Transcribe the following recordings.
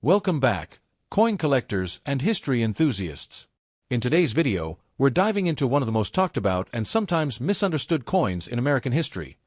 Welcome back, coin collectors and history enthusiasts. In today's video, we're diving into one of the most talked about and sometimes misunderstood coins in American history,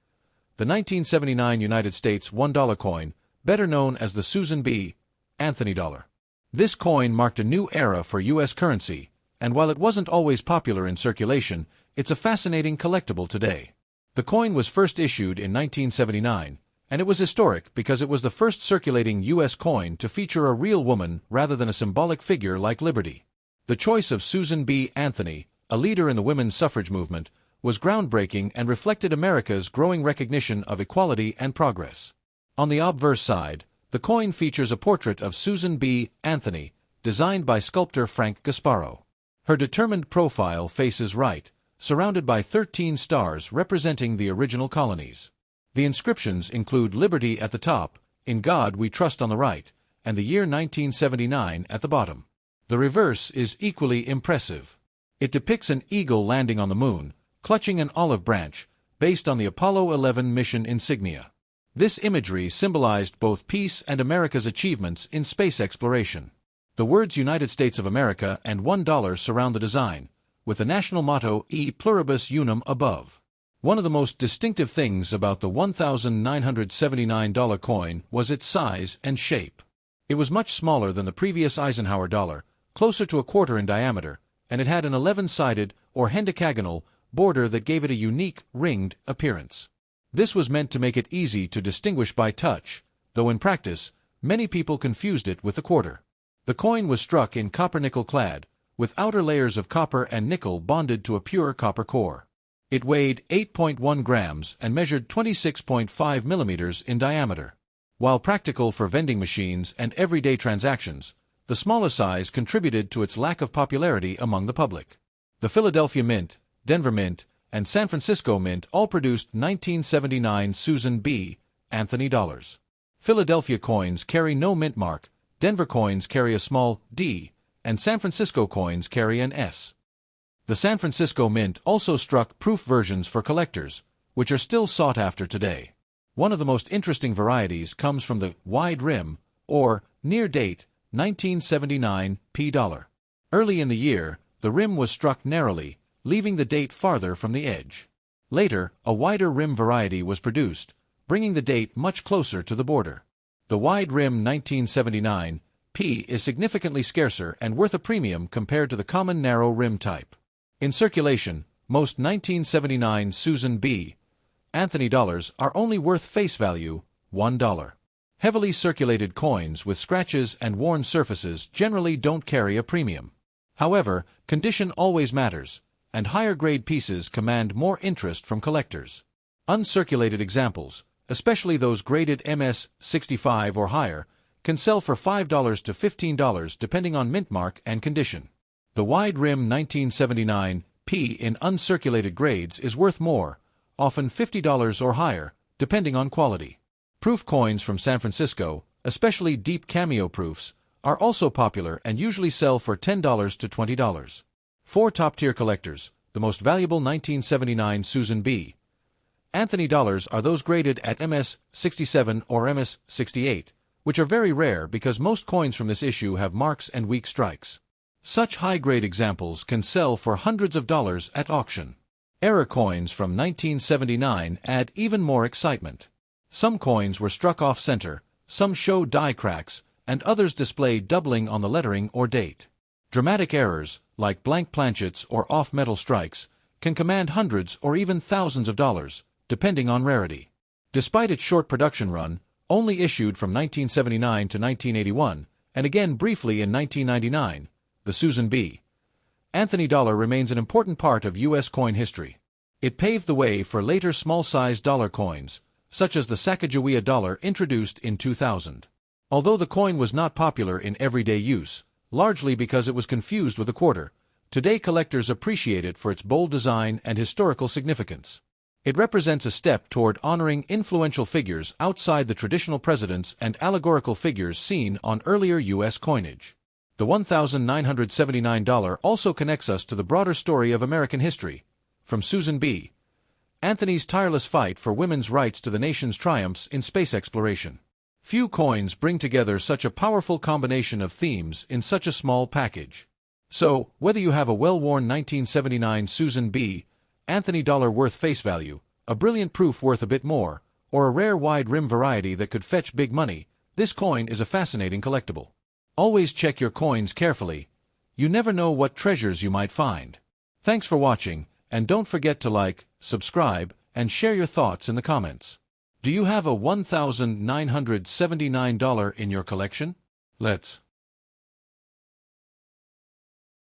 the 1979 United States $1 coin, better known as the Susan B. Anthony dollar. This coin marked a new era for U.S. currency, and while it wasn't always popular in circulation, it's a fascinating collectible today. The coin was first issued in 1979, and it was historic because it was the first circulating U.S. coin to feature a real woman rather than a symbolic figure like Liberty. The choice of Susan B. Anthony, a leader in the women's suffrage movement, was groundbreaking and reflected America's growing recognition of equality and progress. On the obverse side, the coin features a portrait of Susan B. Anthony, designed by sculptor Frank Gasparo. Her determined profile faces right, surrounded by 13 stars representing the original colonies. The inscriptions include Liberty at the top, In God We Trust on the right, and the year 1979 at the bottom. The reverse is equally impressive. It depicts an eagle landing on the moon, clutching an olive branch, based on the Apollo 11 mission insignia. This imagery symbolized both peace and America's achievements in space exploration. The words United States of America and $1 surround the design, with the national motto E Pluribus Unum above. One of the most distinctive things about the $1,979 coin was its size and shape. It was much smaller than the previous Eisenhower dollar, closer to a quarter in diameter, and it had an 11-sided, or hentagonal, border that gave it a unique, ringed appearance. This was meant to make it easy to distinguish by touch, though in practice, many people confused it with a quarter. The coin was struck in copper-nickel clad, with outer layers of copper and nickel bonded to a pure copper core. It weighed 8.1 grams and measured 26.5 millimeters in diameter. While practical for vending machines and everyday transactions, the smaller size contributed to its lack of popularity among the public. The Philadelphia Mint, Denver Mint, and San Francisco Mint all produced 1979 Susan B. Anthony dollars. Philadelphia coins carry no mint mark, Denver coins carry a small D, and San Francisco coins carry an S. The San Francisco Mint also struck proof versions for collectors, which are still sought after today. One of the most interesting varieties comes from the wide rim, or near-date, 1979 P dollar. Early in the year, the rim was struck narrowly, leaving the date farther from the edge. Later, a wider rim variety was produced, bringing the date much closer to the border. The wide rim 1979 P is significantly scarcer and worth a premium compared to the common narrow rim type. In circulation, most 1979 Susan B. Anthony dollars are only worth face value, $1. Heavily circulated coins with scratches and worn surfaces generally don't carry a premium. However, condition always matters, and higher-grade pieces command more interest from collectors. Uncirculated examples, especially those graded MS-65 or higher, can sell for $5 to $15 depending on mint mark and condition. The wide rim 1979 P in uncirculated grades is worth more, often $50 or higher, depending on quality. Proof coins from San Francisco, especially deep cameo proofs, are also popular and usually sell for $10 to $20. For top-tier collectors, the most valuable 1979 Susan B. Anthony dollars are those graded at MS-67 or MS-68, which are very rare because most coins from this issue have marks and weak strikes. Such high-grade examples can sell for hundreds of dollars at auction. Error coins from 1979 add even more excitement. Some coins were struck off-center, some show die cracks, and others display doubling on the lettering or date. Dramatic errors, like blank planchets or off-metal strikes, can command hundreds or even thousands of dollars, depending on rarity. Despite its short production run, only issued from 1979 to 1981, and again briefly in 1999, the Susan B. Anthony dollar remains an important part of U.S. coin history. It paved the way for later small-sized dollar coins, such as the Sacagawea dollar introduced in 2000. Although the coin was not popular in everyday use, largely because it was confused with a quarter, today collectors appreciate it for its bold design and historical significance. It represents a step toward honoring influential figures outside the traditional presidents and allegorical figures seen on earlier U.S. coinage. The $1,979 also connects us to the broader story of American history, from Susan B. Anthony's tireless fight for women's rights to the nation's triumphs in space exploration. Few coins bring together such a powerful combination of themes in such a small package. So, whether you have a well-worn 1979 Susan B. Anthony dollar worth face value, a brilliant proof worth a bit more, or a rare wide-rim variety that could fetch big money, this coin is a fascinating collectible. Always check your coins carefully. You never know what treasures you might find. Thanks for watching, and don't forget to like, subscribe, and share your thoughts in the comments. Do you have a $1,979 in your collection? Let's